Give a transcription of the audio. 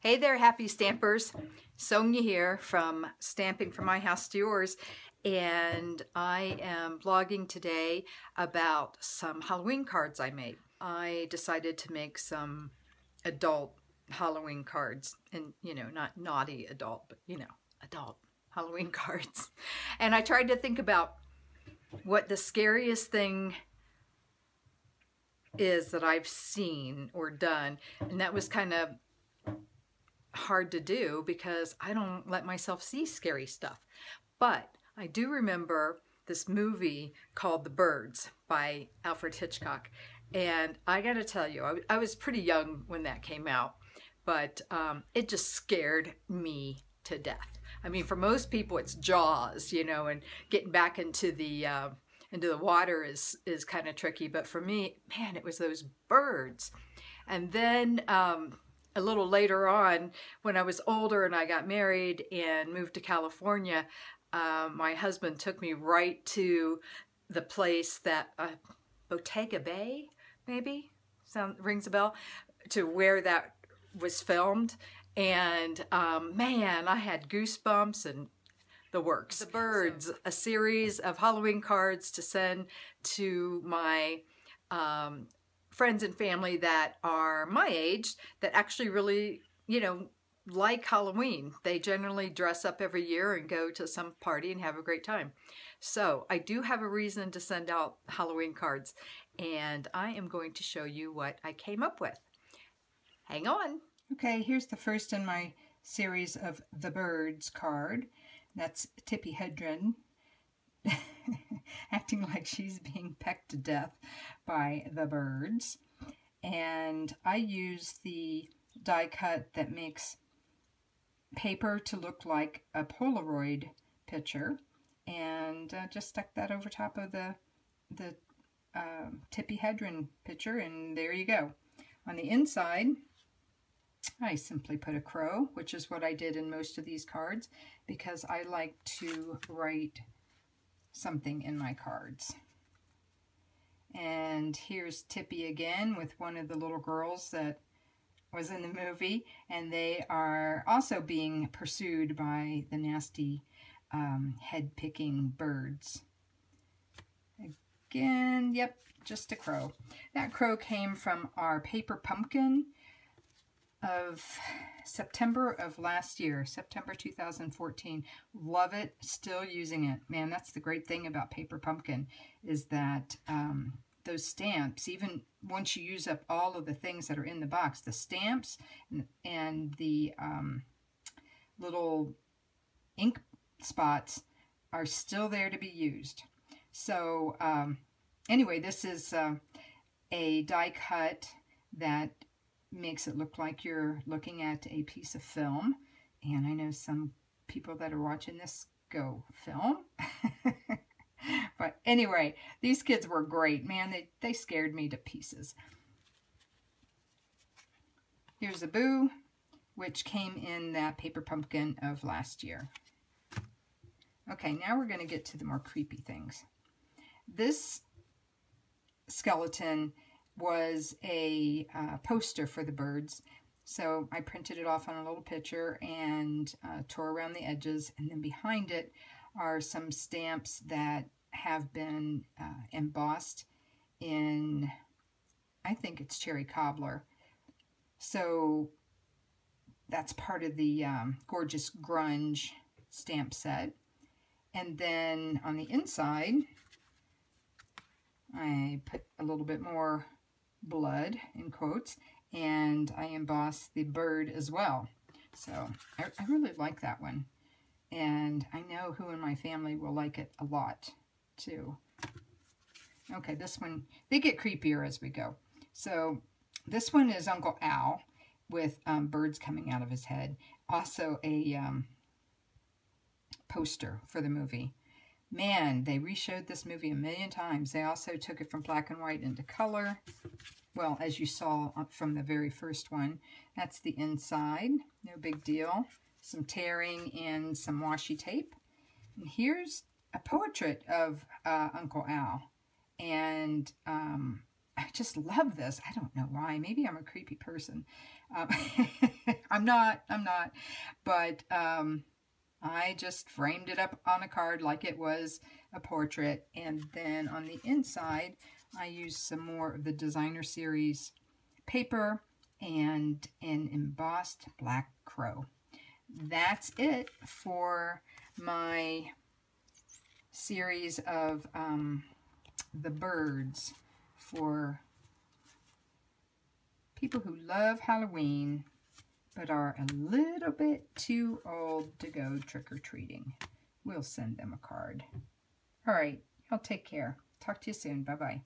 Hey there, happy stampers. Sonia here from Stamping From My House to Yours, and I am blogging today about some Halloween cards I made. I decided to make some adult Halloween cards, and not naughty adult, but adult Halloween cards. And I tried to think about what the scariest thing is that I've seen or done, and that was kind of hard to do because I don't let myself see scary stuff. But I do remember this movie called The Birds by Alfred Hitchcock. And I gotta tell you, I was pretty young when that came out, but it just scared me to death. I mean, for most people, it's Jaws, and getting back into the water is kind of tricky. But for me, man, it was those birds. And then a little later on, when I was older and I got married and moved to California, my husband took me right to the place that, Bottega Bay, maybe? Rings a bell? To where that was filmed. And man, I had goosebumps and the works. The Birds, a series of Halloween cards to send to my friends and family that are my age that actually really, like Halloween. They generally dress up every year and go to some party and have a great time. So I do have a reason to send out Halloween cards, and I am going to show you what I came up with. Hang on. Okay, here's the first in my series of The Birds card. That's Tippi Hedren acting like she's being pecked to death by the birds. And I use the die cut that makes paper to look like a Polaroid picture, and just stuck that over top of the Tippi Hedren picture, and there you go. On the inside, I simply put a crow, which is what I did in most of these cards, because I like to write something in my cards. And here's Tippi again with one of the little girls that was in the movie, and they are also being pursued by the nasty head-picking birds. Again, yep, just a crow. That crow came from our paper pumpkin of September of last year, September 2014. Love it, still using it. Man, that's the great thing about paper pumpkin, is that those stamps, even once you use up all of the things that are in the box, the stamps and the little ink spots are still there to be used. So anyway, this is a die cut that makes it look like you're looking at a piece of film. And I know some people that are watching this go, film? But anyway, these kids were great. Man, they scared me to pieces. Here's a Boo, which came in that paper pumpkin of last year. Okay, now we're going to get to the more creepy things. This skeleton was a poster for the birds. So I printed it off on a little picture and tore around the edges, and then behind it are some stamps that have been embossed in, I think it's cherry cobbler. So that's part of the Gorgeous Grunge stamp set. And then on the inside, I put a little bit more blood in quotes, and I embossed the bird as well. So I really like that one, and I know who in my family will like it a lot too. Okay, this one, they get creepier as we go. So this one is Uncle Al with birds coming out of his head. Also a poster for the movie. Man, they reshowed this movie a million times. They also took it from black and white into color. Well, as you saw from the very first one. That's the inside. No big deal. Some tearing and some washi tape. And here's a portrait of Uncle Al. And just love this. I don't know why. Maybe I'm a creepy person. I'm not. But I just framed it up on a card like it was a portrait. And then on the inside, I used some more of the Designer Series paper and an embossed black crow. That's it for my series of the birds for people who love Halloween but are a little bit too old to go trick-or-treating. We'll send them a card. All right, y'all take care. Talk to you soon. Bye-bye.